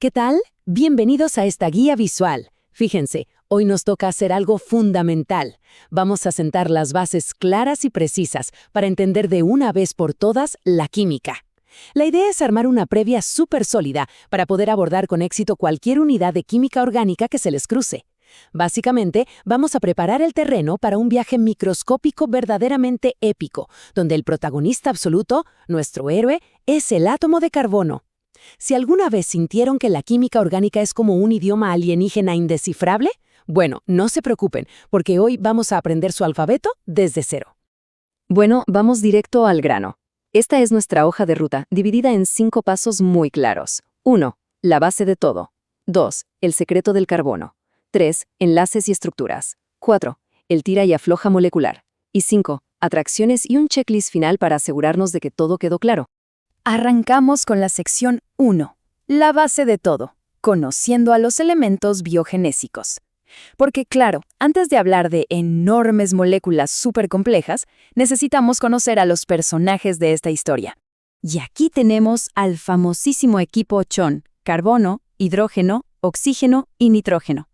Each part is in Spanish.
¿qué tal? Bienvenidos a esta guía visual. Fíjense, hoy nos toca hacer algo fundamental. Vamos a sentar las bases claras y precisas para entender de una vez por todas la química. La idea es armar una previa súper sólida para poder abordar con éxito cualquier unidad de química orgánica que se les cruce. Básicamente, vamos a preparar el terreno para un viaje microscópico verdaderamente épico, donde el protagonista absoluto, nuestro héroe, es el átomo de carbono. Si alguna vez sintieron que la química orgánica es como un idioma alienígena indescifrable, bueno, no se preocupen, porque hoy vamos a aprender su alfabeto desde cero. Bueno, vamos directo al grano. Esta es nuestra hoja de ruta, dividida en 5 pasos muy claros. 1. La base de todo. 2. El secreto del carbono. 3. Enlaces y estructuras. 4. El tira y afloja molecular. Y 5. Atracciones y un checklist final para asegurarnos de que todo quedó claro. Arrancamos con la sección 1, la base de todo, conociendo a los elementos biogenésicos. Porque claro, antes de hablar de enormes moléculas supercomplejas, necesitamos conocer a los personajes de esta historia. Y aquí tenemos al famosísimo equipo CHON, carbono, hidrógeno, oxígeno y nitrógeno.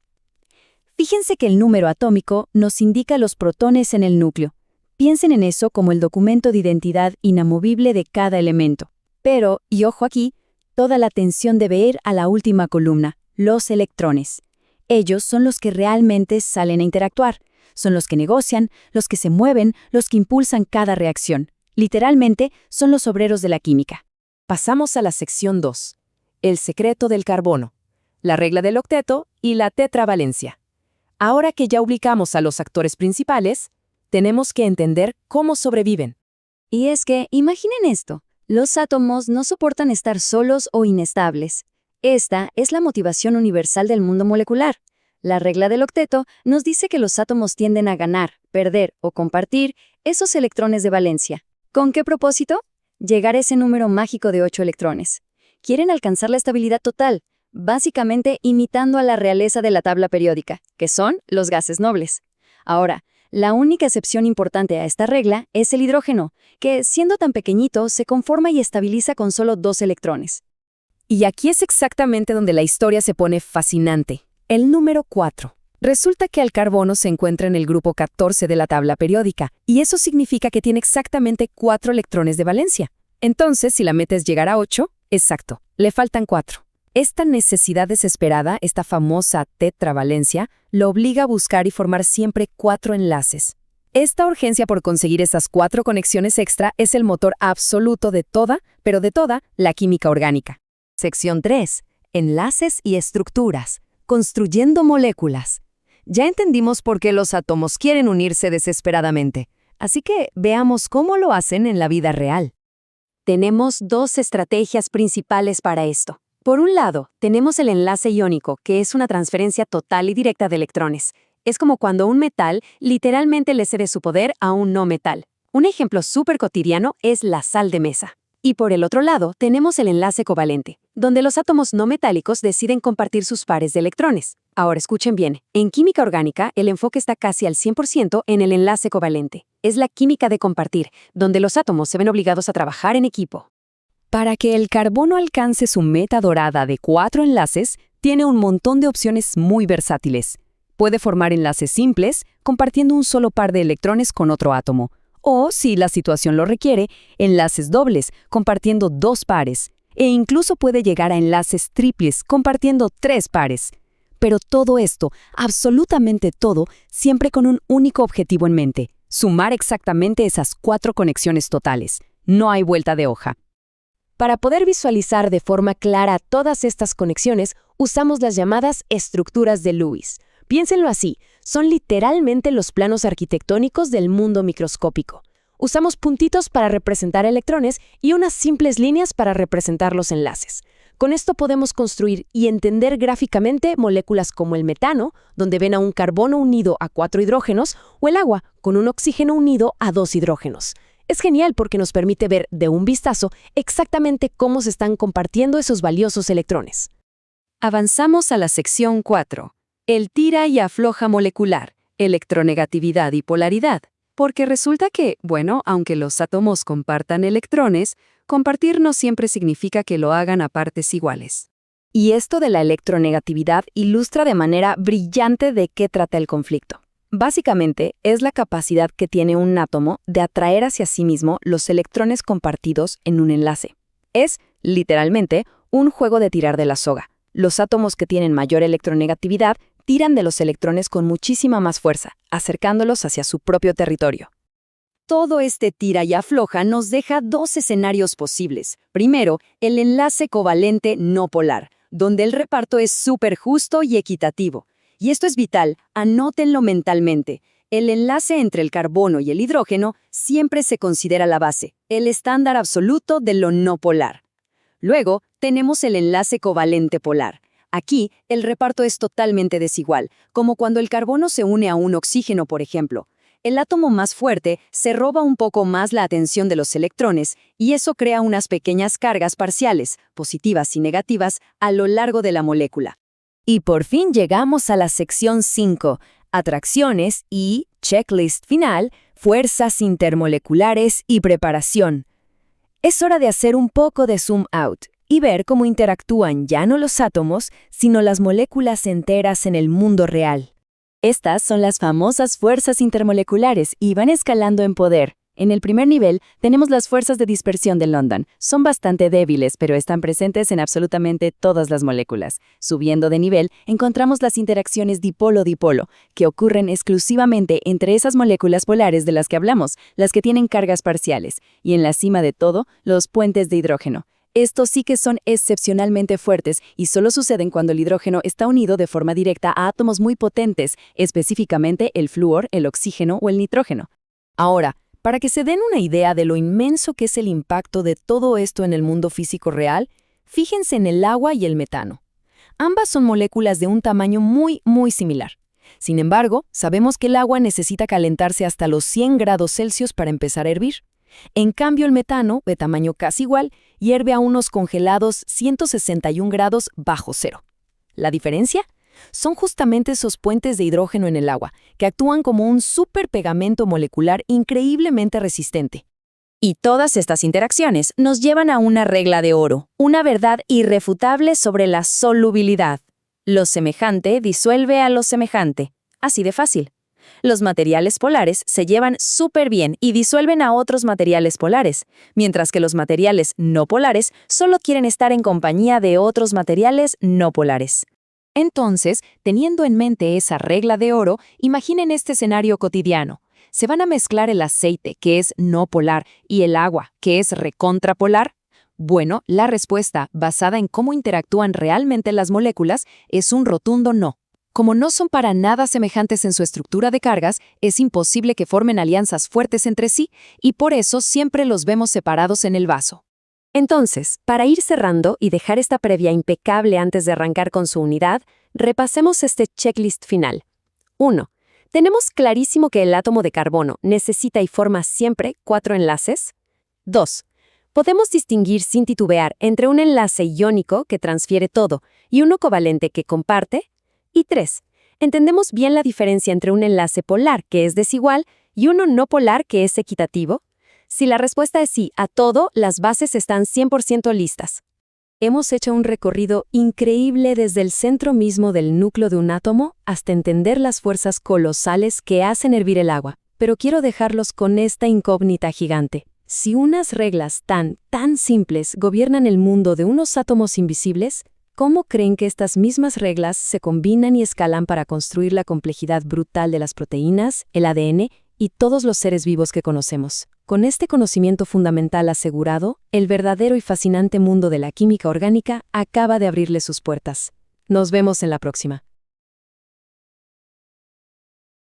Fíjense que el número atómico nos indica los protones en el núcleo. Piensen en eso como el documento de identidad inamovible de cada elemento. Pero, y ojo aquí, toda la atención debe ir a la última columna, los electrones. Ellos son los que realmente salen a interactuar, son los que negocian, los que se mueven, los que impulsan cada reacción. Literalmente, son los obreros de la química. Pasamos a la sección 2, el secreto del carbono, la regla del octeto y la tetravalencia. Ahora que ya ubicamos a los actores principales, tenemos que entender cómo sobreviven. Y es que, imaginen esto, los átomos no soportan estar solos o inestables. Esta es la motivación universal del mundo molecular. La regla del octeto nos dice que los átomos tienden a ganar, perder o compartir esos electrones de valencia. ¿Con qué propósito? Llegar a ese número mágico de 8 electrones. Quieren alcanzar la estabilidad total, básicamente imitando a la realeza de la tabla periódica, que son los gases nobles. Ahora, la única excepción importante a esta regla es el hidrógeno, que, siendo tan pequeñito, se conforma y estabiliza con solo 2 electrones. Y aquí es exactamente donde la historia se pone fascinante. El número 4. Resulta que el carbono se encuentra en el grupo 14 de la tabla periódica, y eso significa que tiene exactamente 4 electrones de valencia. Entonces, si la meta es llegar a 8, exacto, le faltan 4. Esta necesidad desesperada, esta famosa tetravalencia, lo obliga a buscar y formar siempre 4 enlaces. Esta urgencia por conseguir esas 4 conexiones extra es el motor absoluto de toda, pero de toda, la química orgánica. Sección 3. Enlaces y estructuras. Construyendo moléculas. Ya entendimos por qué los átomos quieren unirse desesperadamente, así que veamos cómo lo hacen en la vida real. Tenemos 2 estrategias principales para esto. Por un lado, tenemos el enlace iónico, que es una transferencia total y directa de electrones. Es como cuando un metal literalmente le cede su poder a un no metal. Un ejemplo súper cotidiano es la sal de mesa. Y por el otro lado, tenemos el enlace covalente, donde los átomos no metálicos deciden compartir sus pares de electrones. Ahora escuchen bien, en química orgánica el enfoque está casi al 100% en el enlace covalente. Es la química de compartir, donde los átomos se ven obligados a trabajar en equipo. Para que el carbono alcance su meta dorada de 4 enlaces, tiene un montón de opciones muy versátiles. Puede formar enlaces simples, compartiendo un solo par de electrones con otro átomo. O, si la situación lo requiere, enlaces dobles, compartiendo 2 pares. E incluso puede llegar a enlaces triples, compartiendo 3 pares. Pero todo esto, absolutamente todo, siempre con un único objetivo en mente: sumar exactamente esas 4 conexiones totales. No hay vuelta de hoja. Para poder visualizar de forma clara todas estas conexiones, usamos las llamadas estructuras de Lewis. Piénsenlo así, son literalmente los planos arquitectónicos del mundo microscópico. Usamos puntitos para representar electrones y unas simples líneas para representar los enlaces. Con esto podemos construir y entender gráficamente moléculas como el metano, donde ven a un carbono unido a 4 hidrógenos, o el agua, con un oxígeno unido a 2 hidrógenos. Es genial porque nos permite ver de un vistazo exactamente cómo se están compartiendo esos valiosos electrones. Avanzamos a la sección 4. El tira y afloja molecular, electronegatividad y polaridad. Porque resulta que, bueno, aunque los átomos compartan electrones, compartir no siempre significa que lo hagan a partes iguales. Y esto de la electronegatividad ilustra de manera brillante de qué trata el conflicto. Básicamente, es la capacidad que tiene un átomo de atraer hacia sí mismo los electrones compartidos en un enlace. Es, literalmente, un juego de tirar de la soga. Los átomos que tienen mayor electronegatividad tiran de los electrones con muchísima más fuerza, acercándolos hacia su propio territorio. Todo este tira y afloja nos deja dos escenarios posibles. Primero, el enlace covalente no polar, donde el reparto es súper justo y equitativo. Y esto es vital, anótenlo mentalmente. El enlace entre el carbono y el hidrógeno siempre se considera la base, el estándar absoluto de lo no polar. Luego, tenemos el enlace covalente polar. Aquí, el reparto es totalmente desigual, como cuando el carbono se une a un oxígeno, por ejemplo. El átomo más fuerte se roba un poco más la atención de los electrones y eso crea unas pequeñas cargas parciales, positivas y negativas, a lo largo de la molécula. Y por fin llegamos a la sección 5, atracciones y, checklist final, fuerzas intermoleculares y preparación. Es hora de hacer un poco de zoom out y ver cómo interactúan ya no los átomos, sino las moléculas enteras en el mundo real. Estas son las famosas fuerzas intermoleculares y van escalando en poder. En el primer nivel tenemos las fuerzas de dispersión de London. Son bastante débiles, pero están presentes en absolutamente todas las moléculas. Subiendo de nivel, encontramos las interacciones dipolo-dipolo, que ocurren exclusivamente entre esas moléculas polares de las que hablamos, las que tienen cargas parciales. Y en la cima de todo, los puentes de hidrógeno. Estos sí que son excepcionalmente fuertes y solo suceden cuando el hidrógeno está unido de forma directa a átomos muy potentes, específicamente el flúor, el oxígeno o el nitrógeno. Ahora, para que se den una idea de lo inmenso que es el impacto de todo esto en el mundo físico real, fíjense en el agua y el metano. Ambas son moléculas de un tamaño muy similar. Sin embargo, sabemos que el agua necesita calentarse hasta los 100 grados Celsius para empezar a hervir. En cambio, el metano, de tamaño casi igual, hierve a unos congelados 161 grados bajo cero. ¿La diferencia? Son justamente esos puentes de hidrógeno en el agua, que actúan como un superpegamento molecular increíblemente resistente. Y todas estas interacciones nos llevan a una regla de oro, una verdad irrefutable sobre la solubilidad. Lo semejante disuelve a lo semejante. Así de fácil. Los materiales polares se llevan súper bien y disuelven a otros materiales polares, mientras que los materiales no polares solo quieren estar en compañía de otros materiales no polares. Entonces, teniendo en mente esa regla de oro, imaginen este escenario cotidiano. ¿Se van a mezclar el aceite, que es no polar, y el agua, que es recontrapolar? Bueno, la respuesta, basada en cómo interactúan realmente las moléculas, es un rotundo no. Como no son para nada semejantes en su estructura de cargas, es imposible que formen alianzas fuertes entre sí, y por eso siempre los vemos separados en el vaso. Entonces, para ir cerrando y dejar esta previa impecable antes de arrancar con su unidad, repasemos este checklist final. 1. Tenemos clarísimo que el átomo de carbono necesita y forma siempre 4 enlaces. 2. Podemos distinguir sin titubear entre un enlace iónico que transfiere todo y uno covalente que comparte. Y 3. ¿Entendemos bien la diferencia entre un enlace polar, que es desigual, y uno no polar, que es equitativo? Si la respuesta es sí a todo, las bases están 100% listas. Hemos hecho un recorrido increíble desde el centro mismo del núcleo de un átomo hasta entender las fuerzas colosales que hacen hervir el agua. Pero quiero dejarlos con esta incógnita gigante. Si unas reglas tan simples gobiernan el mundo de unos átomos invisibles, ¿cómo creen que estas mismas reglas se combinan y escalan para construir la complejidad brutal de las proteínas, el ADN y todos los seres vivos que conocemos? Con este conocimiento fundamental asegurado, el verdadero y fascinante mundo de la química orgánica acaba de abrirle sus puertas. Nos vemos en la próxima.